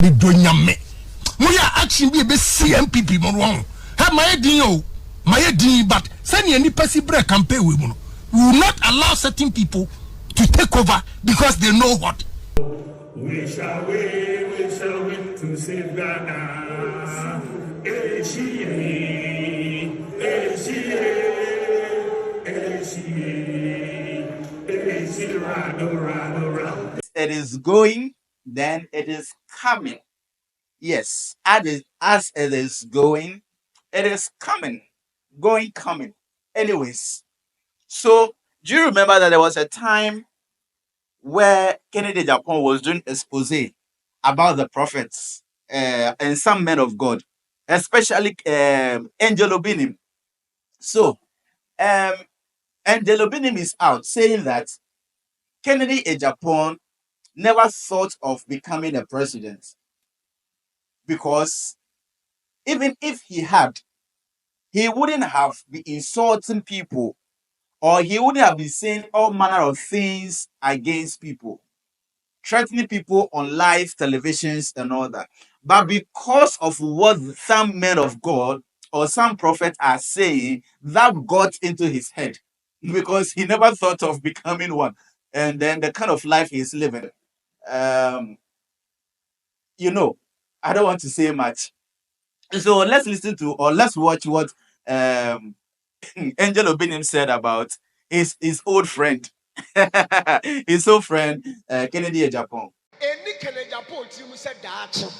The Donyame. We are action be CMPP mo wrong. Have my idea, but send any person break campaign we will not allow certain people to take over because they know what. We shall win to save Ghana. It is going, then it is coming. Yes, as it is going, it is coming. Going, coming. Anyways, so do you remember that there was a time where Kennedy Agyapong was doing expose about the prophets and some men of God, especially Angel Obinim. So, Angel Obinim is out saying that Kennedy Agyapong never thought of becoming a president because even if he had, he wouldn't have been insulting people or he wouldn't have been saying all manner of things against people, threatening people on live televisions and all that. But because of what some men of God or some prophets are saying, that got into his head because he never thought of becoming one. And then the kind of life he's living. I don't want to say much. So let's listen to or let's watch what Angel Obinim said about his old friend, his old friend Kennedy Agyapong. Any Kennedy Agyapong team said that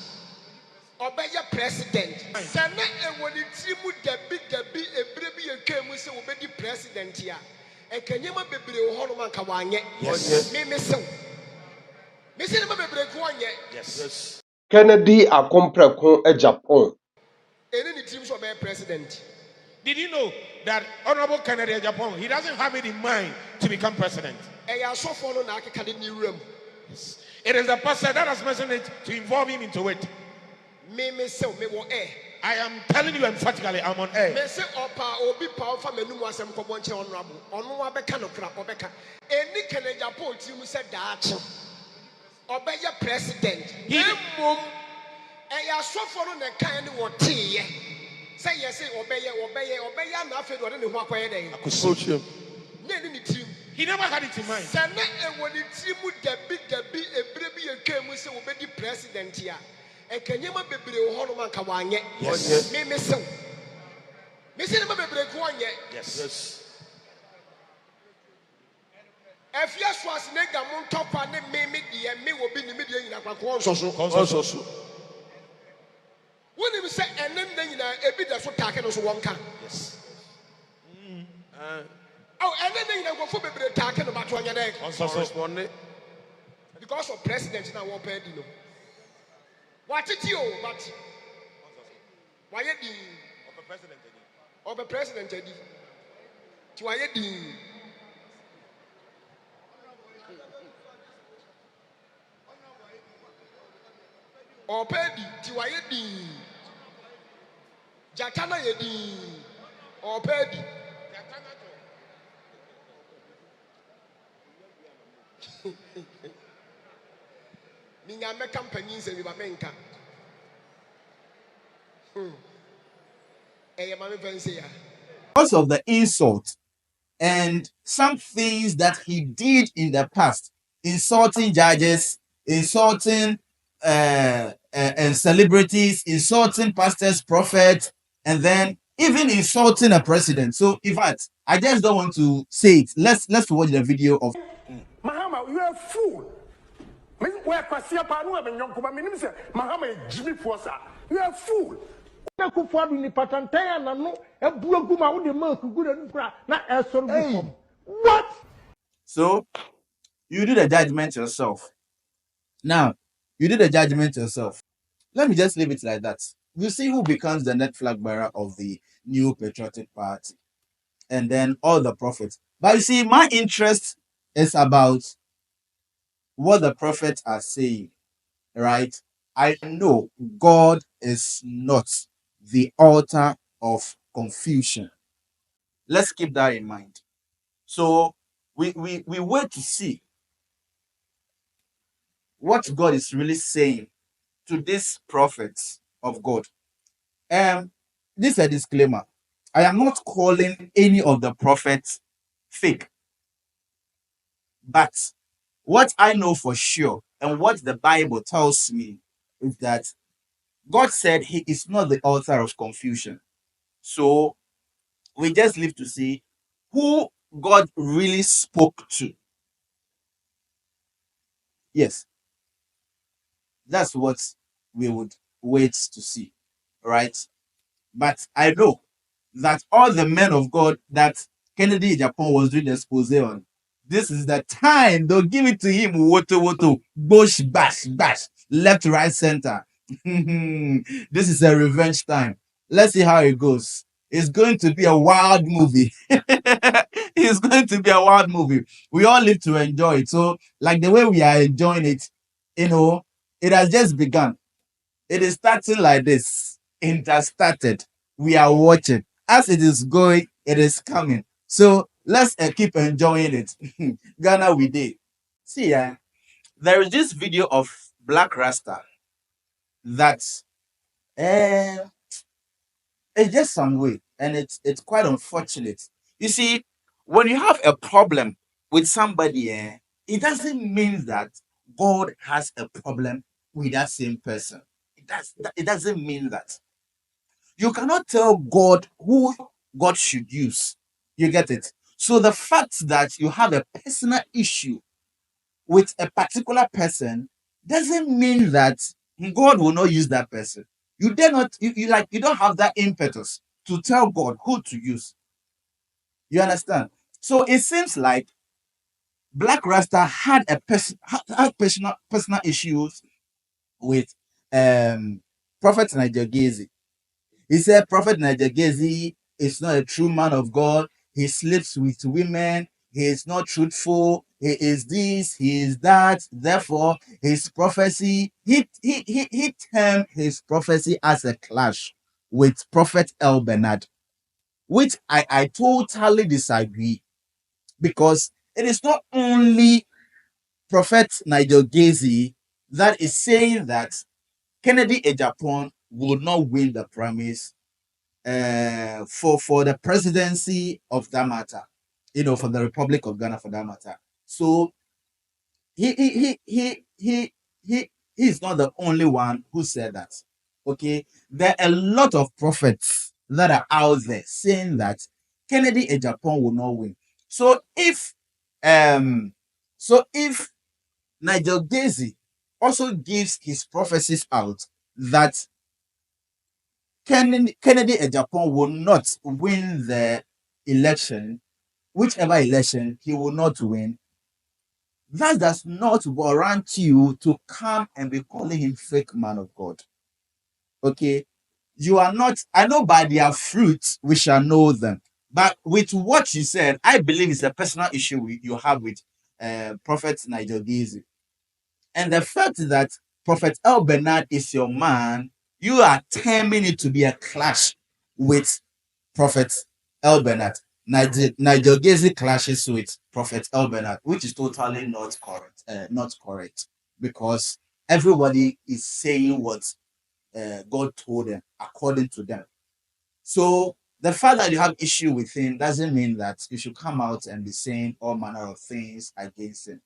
obey president. Sana e woni team debi ebre bi etwa mu se obedi president ya. E kanyema bebre wo hono man ka wanye. Yes. Me sew. Me se ma bebre ko wanye. Yes. Kennedy Agyapong. Any team so obey president. Did you know that Honorable Kennedy Agyapong, he doesn't have it in mind to become president? E ya so follow na akeka de ni room. It is the pastor that has mentioned it to involve him into it. Me sew me wo air. I am telling you emphatically, I'm on air. Me say opa obi pa ofa menum asem ko bonche honorable. Ono wa beka no kra obeka. Any Kennedy Agyapong team said that obey president. Mom e ya so follow na kan ni wo tie. Say yes, obey na afi do ne ho akoye den. Akosochim. Ne team. He never had it in mind. Sana e woni team debi ebre bi etwa mu se obedi president ya. E kanyema bebre wo hono man ka wanye. Yes. Me sew. Me se ma bebre ko wanye. Yes. Efia so asne ga mo ntokwa ne me de me wo bi ne me de nyina kwakwo nsoso. Consensus. When you say and then ebi da so take no so wonka. Yes. Oh, and then you go for bebre take no bato anya den. Corresponding. Because of president na wo pay di no. What it you but why di of the president di. Ti why di. Opedi ti why di. Jatana yedi opedi Ninga me company se bi ba menka Because of the insult and some things that he did in the past, insulting judges, insulting and celebrities, insulting pastors, prophets, and then even insulting a president. So, in fact, I just don't want to say it. Let's watch the video of. Mahama, you are a fool. Where Kwasia Panu and Yonkuma Minimsa, Mahama, Jimmy Fossa. You are a fool. What? So, you do the judgment yourself. Now, you do the judgment yourself. Let me just leave it like that. You see who becomes the net flag bearer of the new patriotic party. And then all the prophets. But you see, my interest is about what the prophets are saying, right? I know God is not the author of confusion. Let's keep that in mind. So we wait to see what God is really saying to these prophets of God. This is a disclaimer. I am not calling any of the prophets fake, but what I know for sure and what the Bible tells me is that God said He is not the author of confusion. So we just live to see who God really spoke to. Yes, that's what we would wait to see, right? But I know that all the men of God that Kennedy Agyapong was doing the expose on, this is the time they'll give it to him. Woto woto, bush, bash, bash, left, right, center. This is a revenge time. Let's see how it goes. It's going to be a wild movie. It's going to be a wild movie. We all live to enjoy it. So, like the way we are enjoying it, it has just begun. It is starting like this. It has started. We are watching. As it is going, it is coming. So let's keep enjoying it. Ghana, we did. See, there is this video of Black Rasta that uh, it's just some way, and it's quite unfortunate. You see, when you have a problem with somebody, it doesn't mean that God has a problem with that same person. It doesn't mean that. You cannot tell God who God should use. You get it? So the fact that you have a personal issue with a particular person doesn't mean that God will not use that person. You dare not, you don't have that impetus to tell God who to use. You understand? So it seems like Black Rasta had had personal issues with Prophet Nigel Gaisie. He said Prophet Nigel Gaisie is not a true man of God. He sleeps with women. He is not truthful. He is this. He is that. Therefore, his prophecy, he termed his prophecy as a clash with Prophet El Bernard, which I totally disagree, because it is not only Prophet Nigel Gaisie that is saying that Kennedy Agyapong will not win the primaries for the presidency of that matter, for the Republic of Ghana for that matter. So he is not the only one who said that. Okay, there are a lot of prophets that are out there saying that Kennedy Agyapong will not win. So um if Nigel Gaisie also gives his prophecies out that Kennedy Agyapong will not win the election, whichever election he will not win, that does not warrant you to come and be calling him fake man of God. Okay? You are not, I know by their fruits we shall know them. But with what you said, I believe it's a personal issue you have with Prophet Nigel Gaisie. And the fact that Prophet El Bernard is your man, you are terming it to be a clash with Prophet El Bernard. Nigel Gaisie clashes with Prophet El Bernard, which is totally not correct. Not correct, because everybody is saying what God told them according to them. So the fact that you have issue with him doesn't mean that you should come out and be saying all manner of things against him.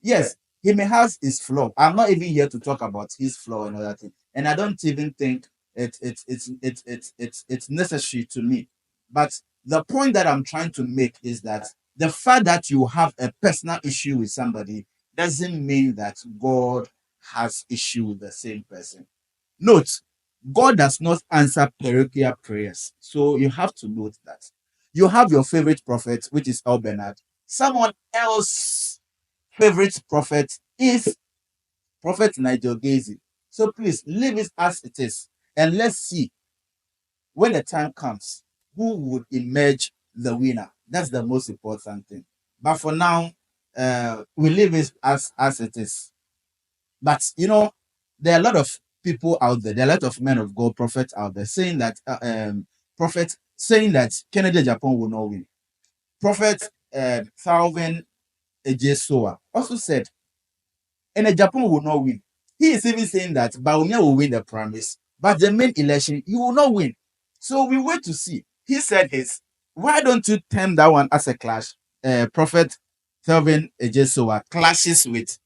Yes, he may have his flaw. I'm not even here to talk about his flaw and other thing, and I don't even think it's necessary to me. But the point that I'm trying to make is that the fact that you have a personal issue with somebody doesn't mean that God has issue with the same person. Note, God does not answer parochial prayers, so you have to note that. You have your favorite prophet, which is El Bernard. Someone else favorite prophet is Prophet Nigel Gaisie. So please leave it as it is, and let's see when the time comes who would emerge the winner. That's the most important thing. But for now, we leave it as it is. But there are a lot of people out there. There are a lot of men of God, prophets out there saying that Kennedy Agyapong will not win. Prophet Calvin Ejesoa also said, and Japan will not win. He is even saying that Baumia will win the primaries, but the main election, you will not win. So we wait to see. He said his. Why don't you term that one as a clash? Prophet Kelvin Ejesoa clashes with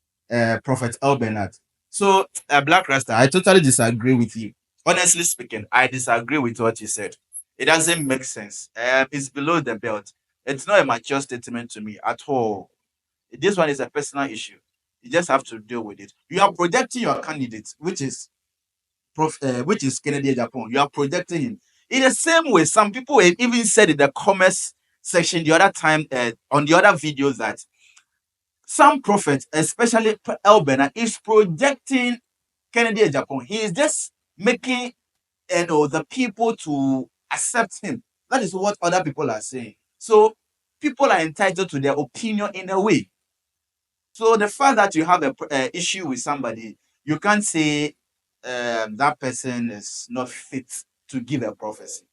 Prophet El Bernard. So, Black Rasta, I totally disagree with you. Honestly speaking, I disagree with what you said. It doesn't make sense. It's below the belt. It's not a mature statement to me at all. This one is a personal issue. You just have to deal with it. You are projecting your candidate, which is Kennedy Agyapong. You are projecting him. In the same way, some people have even said in the comments section the other time on the other videos that some prophets, especially El Bernard, is projecting Kennedy Agyapong. He is just making the people to accept him. That is what other people are saying. So people are entitled to their opinion in a way. So the fact that you have a issue with somebody, you can't say that person is not fit to give a prophecy.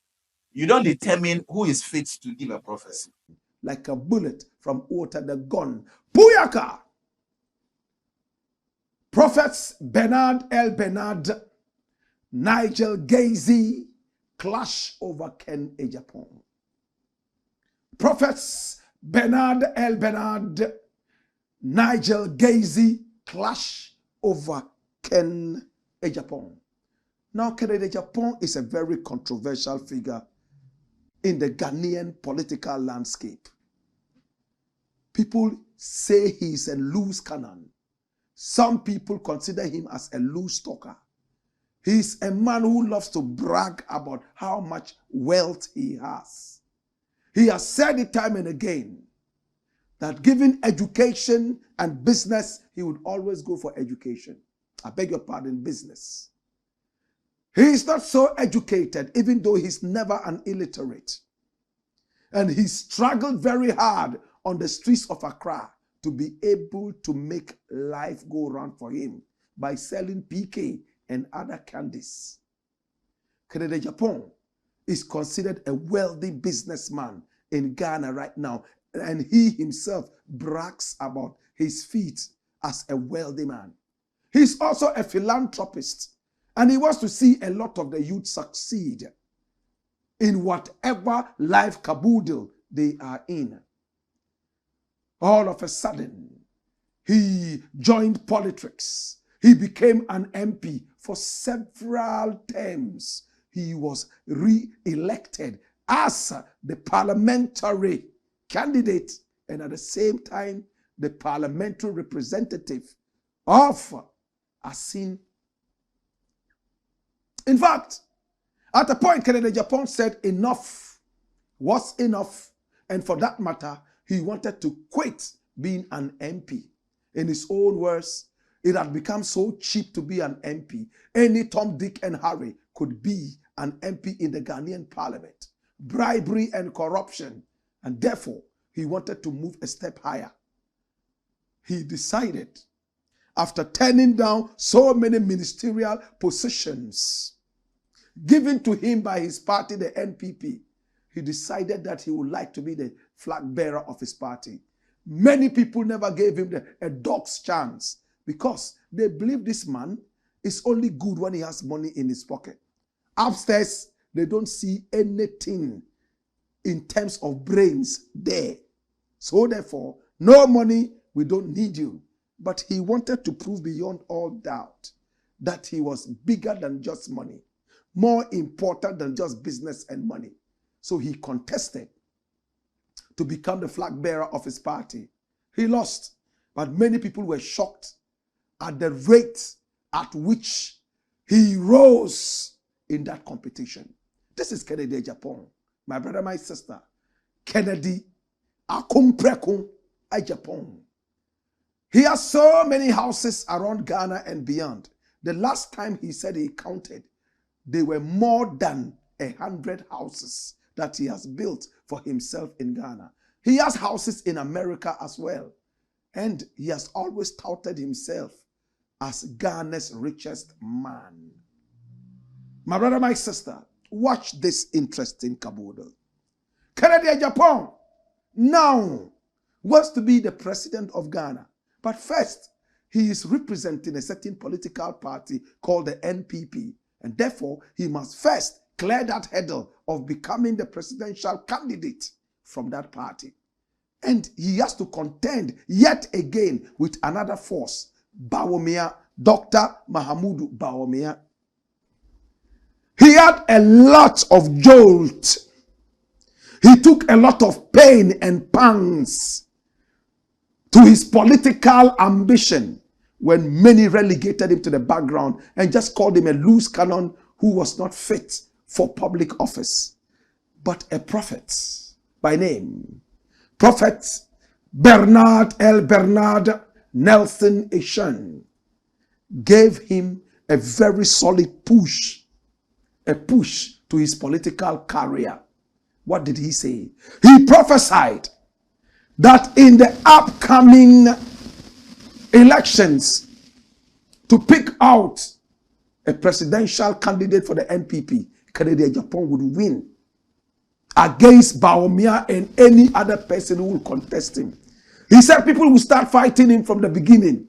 You don't determine who is fit to give a prophecy. Like a bullet from out of the gun. Booyaka! Prophets Bernard El Bernard, Nigel Gaisie clash over Ken Agyapong. Prophets Bernard El Bernard, Nigel Gaisie clash over Ken Agyapong. Now, Kennedy Agyapong is a very controversial figure in the Ghanaian political landscape. People say he's a loose cannon. Some people consider him as a loose talker. He's a man who loves to brag about how much wealth he has. He has said it time and again that given education and business, he would always go for education. I beg your pardon, business. He is not so educated, even though he's never an illiterate. And he struggled very hard on the streets of Accra to be able to make life go round for him by selling PK and other candies. Kennedy Agyapong is considered a wealthy businessman in Ghana right now, and he himself brags about his feat as a wealthy man. He's also a philanthropist, and he wants to see a lot of the youth succeed in whatever life caboodle they are in. All of a sudden, he joined politics. He became an MP for several terms. He was re-elected as the parliamentary candidate and at the same time the parliamentary representative of Asin. In fact, at a point, Kennedy Agyapong said enough was enough, and for that matter, he wanted to quit being an MP. In his own words, it had become so cheap to be an MP. Any Tom, Dick, and Harry could be an MP in the Ghanaian parliament. Bribery and corruption. And therefore, he wanted to move a step higher. He decided, after turning down so many ministerial positions given to him by his party, the NPP, he decided that he would like to be the flag bearer of his party. Many people never gave him a dog's chance because they believe this man is only good when he has money in his pocket. Upstairs, they don't see anything in terms of brains there. So therefore, no money, we don't need you. But he wanted to prove beyond all doubt that he was bigger than just money, more important than just business and money. So he contested to become the flag bearer of his party. He lost, but many people were shocked at the rate at which he rose in that competition. This is Kennedy Agyapong, my brother, my sister. Kennedy Agyapong. He has so many houses around Ghana and beyond. The last time he said he counted, there were more than 100 houses that he has built for himself in Ghana. He has houses in America as well. And he has always touted himself as Ghana's richest man. My brother, my sister, watch this interesting caboodle. Kennedy Agyapong now wants to be the president of Ghana. But first, he is representing a certain political party called the NPP, and therefore he must first clear that hurdle of becoming the presidential candidate from that party. And he has to contend yet again with another force, Bawumia, Dr. Mahamudu Bawumia. He had a lot of jolt. He took a lot of pain and pangs to his political ambition when many relegated him to the background and just called him a loose cannon who was not fit for public office. But a prophet by name, Prophet Bernard Nelson Eshun, gave him a very solid push, a push to his political career. What did he say? He prophesied that in the upcoming elections, to pick out a presidential candidate for the NPP, Kennedy Agyapong would win against Bawumia and any other person who will contest him. He said people will start fighting him from the beginning,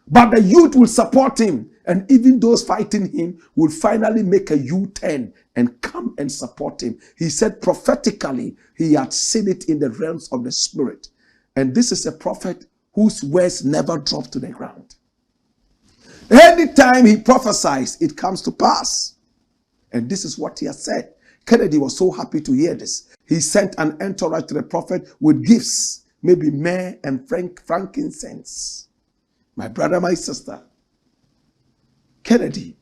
but the youth will support him, and even those fighting him will finally make a U-turn and come and support him. He said prophetically he had seen it in the realms of the spirit. And this is a prophet whose words never drop to the ground. Anytime he prophesies, it comes to pass. And this is what he has said. Kennedy was so happy to hear this. He sent an entourage to the prophet with gifts, maybe myrrh and frankincense. My brother, my sister, Kennedy,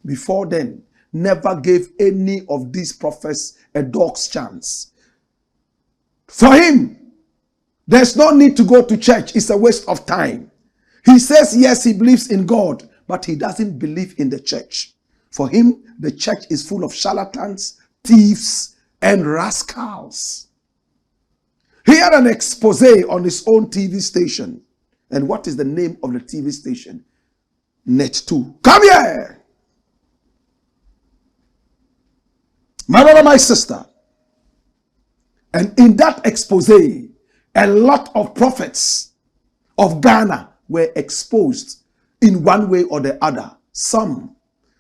before then, never gave any of these prophets a dog's chance. For him, there's no need to go to church. It's a waste of time. He says, yes, he believes in God, but he doesn't believe in the church. For him, the church is full of charlatans, thieves, and rascals. He had an expose on his own TV station. And what is the name of the TV station? Net 2. Come here! My brother, my sister. And in that expose, a lot of prophets of Ghana were exposed in one way or the other. Some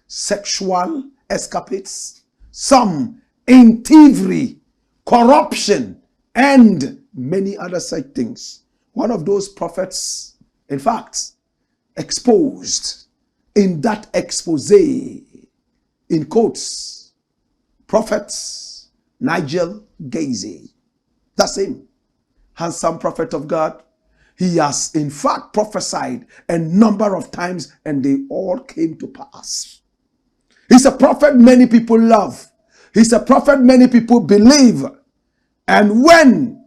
sexual escapades, some in thievery, corruption, and many other such things. One of those prophets, in fact, exposed in that expose, in quotes, Prophet Nigel Gaisie. That's him. Handsome prophet of God. He has in fact prophesied a number of times and they all came to pass. He's a prophet many people love. He's a prophet many people believe. And when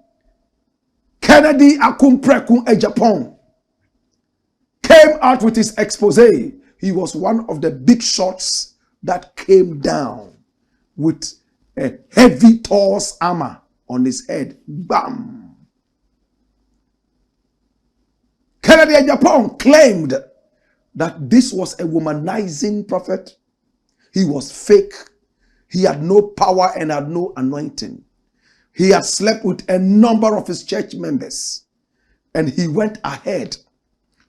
Kennedy Agyapong came out with his expose, he was one of the big shots that came down with a heavy Thor's armor on his head. Bam! Kennedy Agyapong claimed that this was a womanizing prophet. He was fake. He had no power and had no anointing. He had slept with a number of his church members. And he went ahead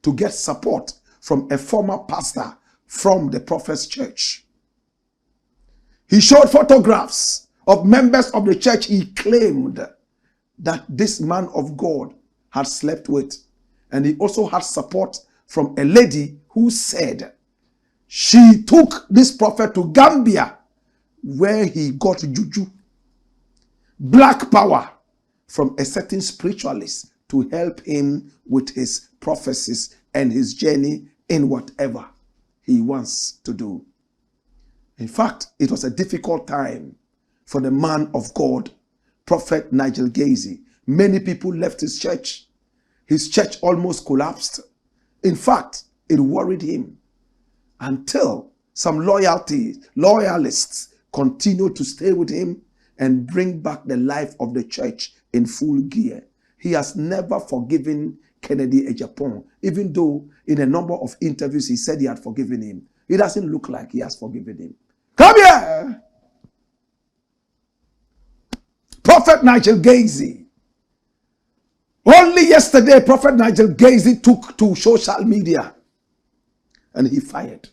to get support from a former pastor from the prophet's church. He showed photographs of members of the church he claimed that this man of God had slept with. And he also had support from a lady who said she took this prophet to Gambia where he got juju, black power, from a certain spiritualist to help him with his prophecies and his journey in whatever he wants to do. In fact, it was a difficult time for the man of God, Prophet Nigel Gaisie. Many people left his church. His church almost collapsed. In fact, it worried him until some loyalists continued to stay with him and bring back the life of the church in full gear. He has never forgiven Kennedy Agyapong, even though in a number of interviews he said he had forgiven him. It doesn't look like he has forgiven him. Come here! Prophet Nigel Gaisie. Only yesterday, Prophet Nigel Gaisie took to social media and he fired.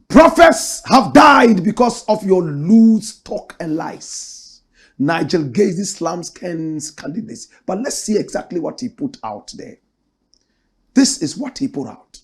Prophets have died because of your loose talk and lies. Nigel Gaisie slams Ken's candidates. But let's see exactly what he put out there. This is what he put out.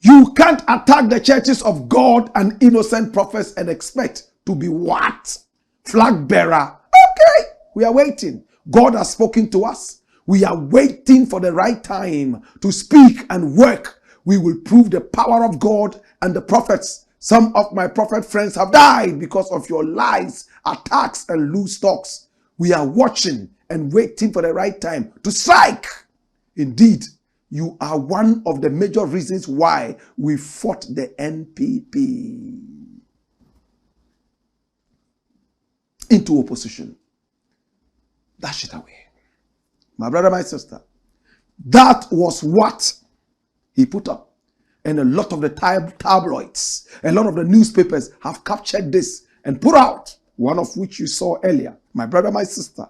You can't attack the churches of God and innocent prophets and expect to be what? Flag bearer. Okay, we are waiting. God has spoken to us. We are waiting for the right time to speak and work. We will prove the power of God and the prophets. Some of my prophet friends have died because of your lies, attacks, and loose talks. We are watching and waiting for the right time to strike. Indeed, you are one of the major reasons why we fought the NPP into opposition. Dash it away. My brother, my sister, that was what he put up. And a lot of the tabloids, a lot of the newspapers have captured this and put out, one of which you saw earlier. My brother, my sister,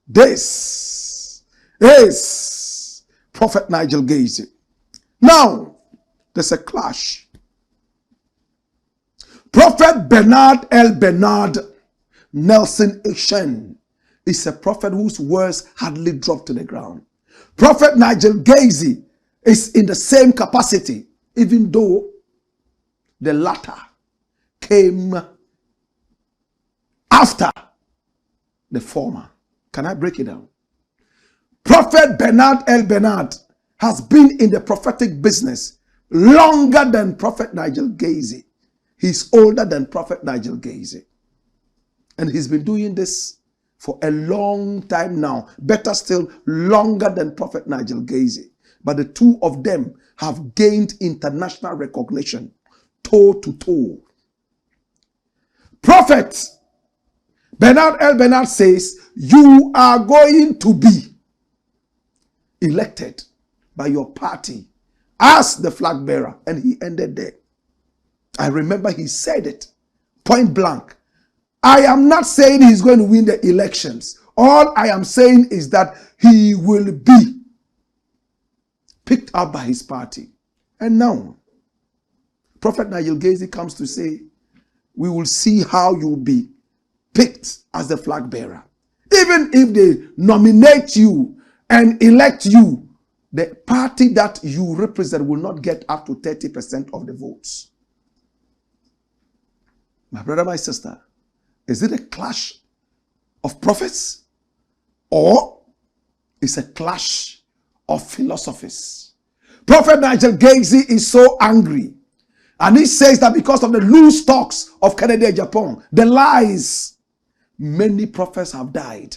this is Prophet Nigel Gaisie. Now, there's a clash. Prophet Bernard L. Bernard Nelson Ishen is a prophet whose words hardly dropped to the ground. Prophet Nigel Gaisie is in the same capacity, even though the latter came after the former. Can I break it down? Prophet Bernard L. Bernard has been in the prophetic business longer than Prophet Nigel Gaisie. He's older than Prophet Nigel Gaisie. And he's been doing this for a long time now. Better still, longer than Prophet Nigel Gaisie. But the two of them have gained international recognition, toe to toe. Prophet Bernard L. Bernard says, you are going to be elected by your party as the flag bearer. And he ended there. I remember he said it point blank. I am not saying he's going to win the elections. All I am saying is that he will be picked up by his party. And now, Prophet Nigel Gaisie comes to say, we will see how you'll be picked as the flag bearer. Even if they nominate you and elect you, the party that you represent will not get up to 30% of the votes. My brother, my sister, is it a clash of prophets or is a clash of philosophies? Prophet Nigel Gaisie is so angry, and he says that because of the loose talks of Kennedy Agyapong, the lies, many prophets have died.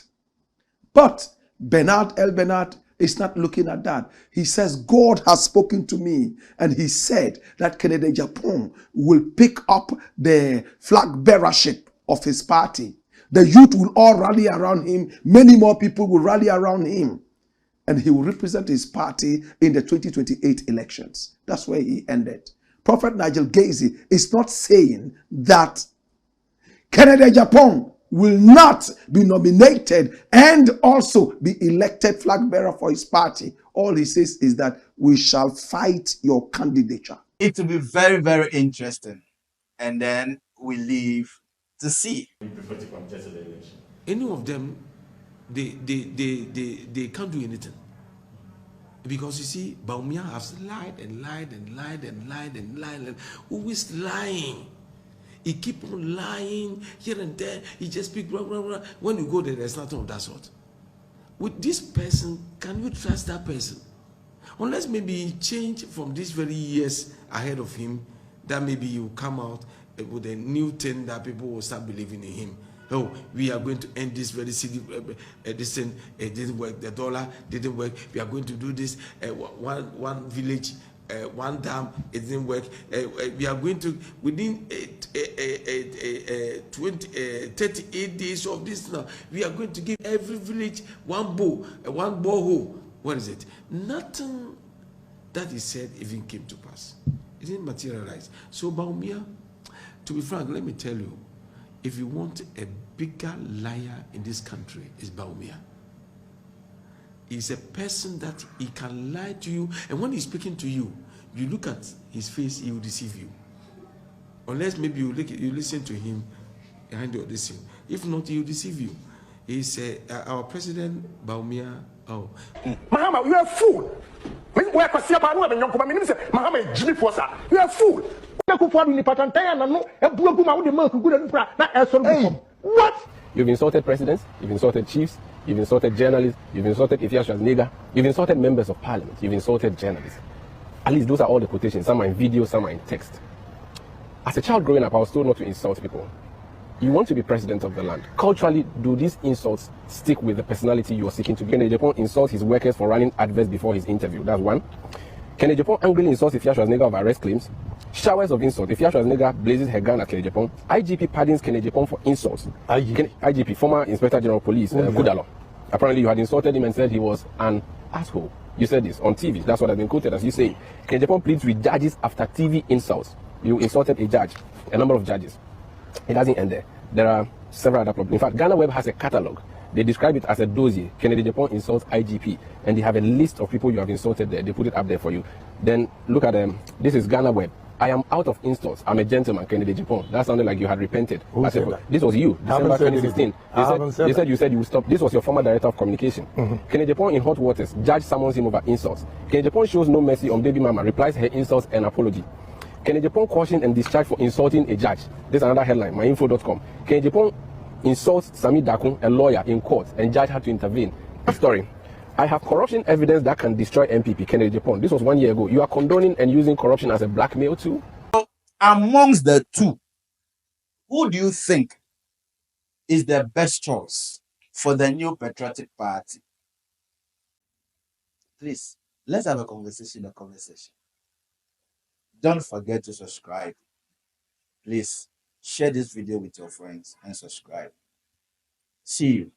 But Bernard L. Bernard is not looking at that. He says, God has spoken to me, and he said that Kennedy Agyapong will pick up the flag bearership of his party. The youth will all rally around him. Many more people will rally around him. And he will represent his party in the 2028 elections. That's where he ended. Prophet Nigel Gaisie is not saying that Kennedy Agyapong will not be nominated and also be elected flag bearer for his party. All he says is that we shall fight your candidature. It will be very, very interesting. And then we leave to see. Any of them, they can't do anything. Because you see, Baumia has lied and lied and lied and lied and lied and always lying. He keep on lying here and there. He just speak blah, blah, blah. When you go there, there's nothing of that sort. With this person, can you trust that person? Unless maybe he change from these very years ahead of him, that maybe he will come out with a new thing that people will start believing in him. Oh, we are going to end this very city. This thing it didn't work. The dollar didn't work. We are going to do this. One village, one dam, it didn't work. We are going to within 38 days of this now. We are going to give every village one borehole. What is it? Nothing that he said even came to pass. It didn't materialize. So Baumia, to be frank, let me tell you, if you want a bigger liar in this country, it's Baumia. He's a person that he can lie to you, and when he's speaking to you, you look at his face, he will deceive you. Unless maybe you listen to him behind the audition. If not, he will deceive you. He's our president, Baumia. Oh. Mahama, you are a fool. Mahama, Jimmy Fosa, you are a fool. What? You've insulted presidents, you've insulted chiefs, you've insulted journalists, you've insulted Ethiopia's nigger, you've insulted members of parliament, you've insulted journalists. At least those are all the quotations. Some are in video, some are in text. As a child growing up, I was told not to insult people. You want to be president of the land. Culturally, do these insults stick with the personality you are seeking to be? Kennedy Agyapong insults his workers for running adverts before his interview. That's one. Kennedy Agyapong angrily insults Ethiopia's nigger of arrest claims. Showers of insult. Ethiopia's nigger blazes her gun at Kennedy Agyapong. IGP pardons Kennedy Agyapong for insults. IGP, former Inspector General of Police, Kudalo. Apparently, you had insulted him and said he was an asshole. You said this on TV. That's what has been quoted as you say. Kennedy Agyapong pleads with judges after TV insults. You insulted a judge, a number of judges. It doesn't end there. There are several other problems. In fact, Ghana Web has a catalog. They describe it as a dossier. Kennedy Agyapong insults IGP, and they have a list of people you have insulted there. They put it up there for you. Then look at them. This is Ghana Web. I am out of insults. I'm a gentleman, Kennedy Agyapong. That sounded like you had repented. This was you, December 2016. They said you said you would stop. This was your former director of communication. Kennedy Agyapong in hot waters. Judge summons him over insults. Kennedy Agyapong shows no mercy on baby mama. Replies her insults and apology. Kennedy Agyapong cautioned and discharged for insulting a judge. This is another headline, myinfo.com. Kennedy Agyapong insults Sami Dakun, a lawyer, in court, and judge had to intervene. Story. I have corruption evidence that can destroy MPP, Kennedy Agyapong. This was 1 year ago. You are condoning and using corruption as a blackmail too? Amongst the two, who do you think is the best choice for the new patriotic party? Please, let's have a conversation. Don't forget to subscribe. Please share this video with your friends and subscribe. See you.